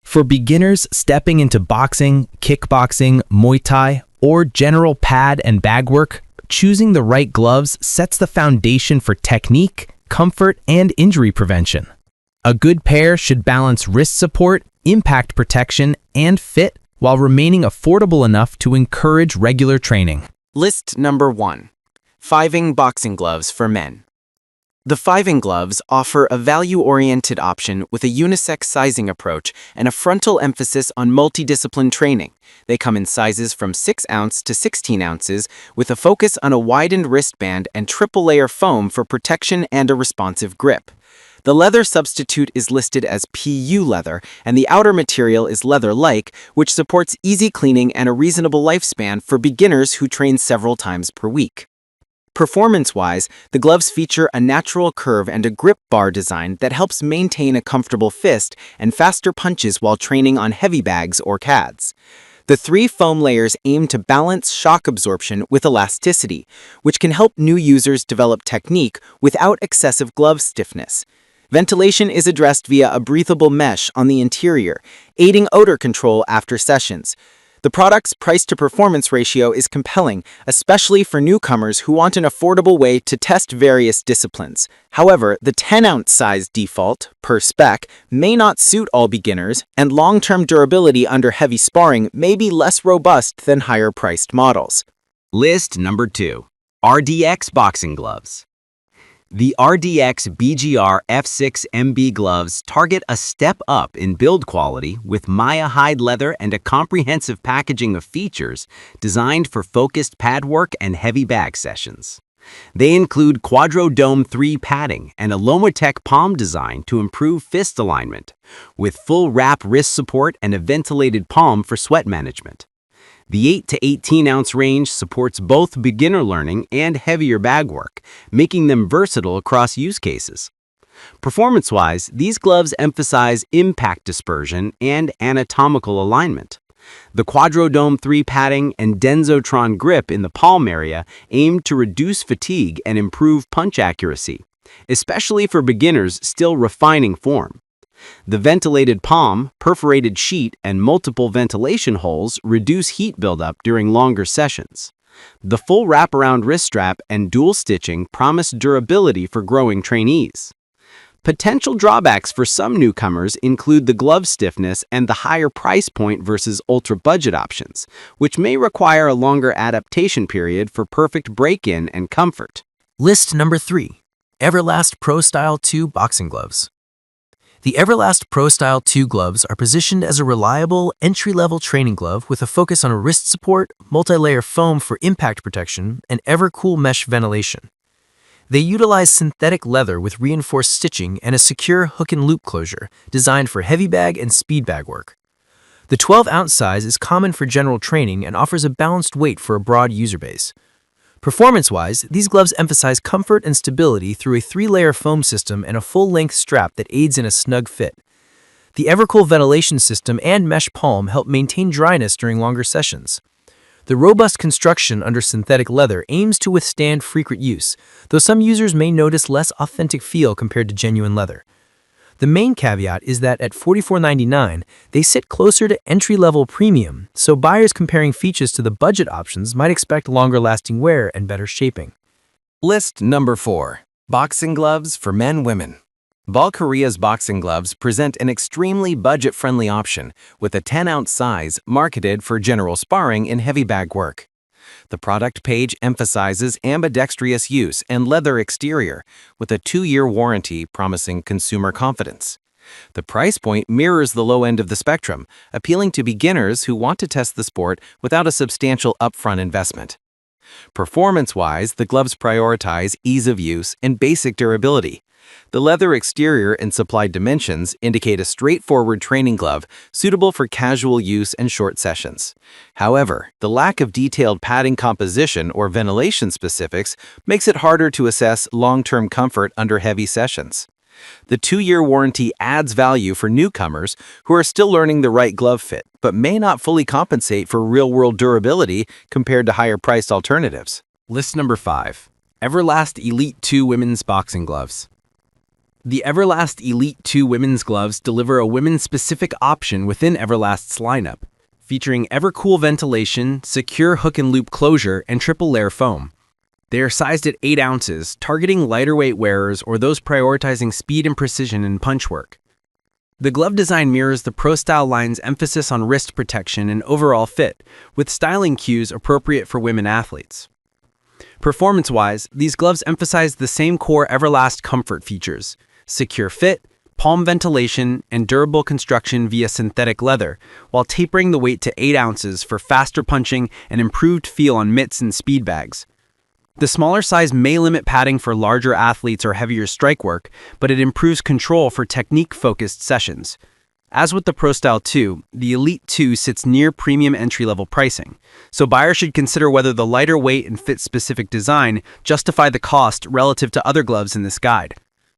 For beginners stepping into boxing, kickboxing, Muay Thai, or general pad and bag work, choosing the right gloves sets the foundation for technique, comfort, and injury prevention. A good pair should balance wrist support, impact protection, and fit while remaining affordable enough to encourage regular training. List number 1. Fiving boxing gloves for men. The Fiving gloves offer a value-oriented option with a unisex sizing approach and a frontal emphasis on multidiscipline training. They come in sizes from 6 ounce to 16 ounces with a focus on a widened wristband and triple-layer foam for protection and a responsive grip. The leather substitute is listed as PU leather, and the outer material is leather-like, which supports easy cleaning and a reasonable lifespan for beginners who train several times per week. Performance-wise, the gloves feature a natural curve and a grip bar design that helps maintain a comfortable fist and faster punches while training on heavy bags or CADs. The 3 foam layers aim to balance shock absorption with elasticity, which can help new users develop technique without excessive glove stiffness. Ventilation is addressed via a breathable mesh on the interior, aiding odor control after sessions. The product's price-to-performance ratio is compelling, especially for newcomers who want an affordable way to test various disciplines. However, the 10-ounce size default, per spec, may not suit all beginners, and long-term durability under heavy sparring may be less robust than higher-priced models. List number 2. RDX boxing gloves. The RDX BGR F6 MB gloves target a step up in build quality with Maya hide leather and a comprehensive packaging of features designed for focused pad work and heavy bag sessions. They include Quadro Dome 3 padding and a Lomotech palm design to improve fist alignment, with full wrap wrist support and a ventilated palm for sweat management. The 8 to 18 ounce range supports both beginner learning and heavier bag work, making them versatile across use cases. Performance-wise, these gloves emphasize impact dispersion and anatomical alignment. The Quadro Dome 3 padding and Densotron grip in the palm area aim to reduce fatigue and improve punch accuracy, especially for beginners still refining form. The ventilated palm, perforated sheet, and multiple ventilation holes reduce heat buildup during longer sessions. The full wraparound wrist strap and dual stitching promise durability for growing trainees. Potential drawbacks for some newcomers include the glove stiffness and the higher price point versus ultra-budget options, which may require a longer adaptation period for perfect break-in and comfort. List number 3. Everlast Pro Style 2 boxing gloves. The Everlast Pro Style 2 gloves are positioned as a reliable, entry-level training glove with a focus on wrist support, multi-layer foam for impact protection, and ever-cool mesh ventilation. They utilize synthetic leather with reinforced stitching and a secure hook and loop closure, designed for heavy bag and speed bag work. The 12-ounce size is common for general training and offers a balanced weight for a broad user base. Performance-wise, these gloves emphasize comfort and stability through a 3-layer foam system and a full-length strap that aids in a snug fit. The Evercool ventilation system and mesh palm help maintain dryness during longer sessions. The robust construction under synthetic leather aims to withstand frequent use, though some users may notice less authentic feel compared to genuine leather. The main caveat is that at $44.99, they sit closer to entry-level premium, so buyers comparing features to the budget options might expect longer-lasting wear and better shaping. List number 4. Boxing gloves for men/women. Korea's boxing gloves present an extremely budget-friendly option with a 10-ounce size marketed for general sparring in heavy bag work. The product page emphasizes ambidextrous use and leather exterior, with a 2-year warranty promising consumer confidence. The price point mirrors the low end of the spectrum, appealing to beginners who want to test the sport without a substantial upfront investment. Performance-wise, the gloves prioritize ease of use and basic durability. The leather exterior and supplied dimensions indicate a straightforward training glove suitable for casual use and short sessions. However, the lack of detailed padding composition or ventilation specifics makes it harder to assess long-term comfort under heavy sessions. The 2-year warranty adds value for newcomers who are still learning the right glove fit, but may not fully compensate for real-world durability compared to higher-priced alternatives. List number 5. Everlast Elite 2 women's boxing gloves. The Everlast Elite 2 women's gloves deliver a women's-specific option within Everlast's lineup, featuring Evercool ventilation, secure hook and loop closure, and triple-layer foam. They are sized at 8 ounces, targeting lighter-weight wearers or those prioritizing speed and precision in punch work. The glove design mirrors the ProStyle line's emphasis on wrist protection and overall fit, with styling cues appropriate for women athletes. Performance-wise, these gloves emphasize the same core Everlast comfort features: secure fit, palm ventilation, and durable construction via synthetic leather, while tapering the weight to 8 ounces for faster punching and improved feel on mitts and speed bags. The smaller size may limit padding for larger athletes or heavier strike work, but it improves control for technique-focused sessions. As with the ProStyle 2, the Elite 2 sits near premium entry-level pricing, so buyers should consider whether the lighter weight and fit-specific design justify the cost relative to other gloves in this guide.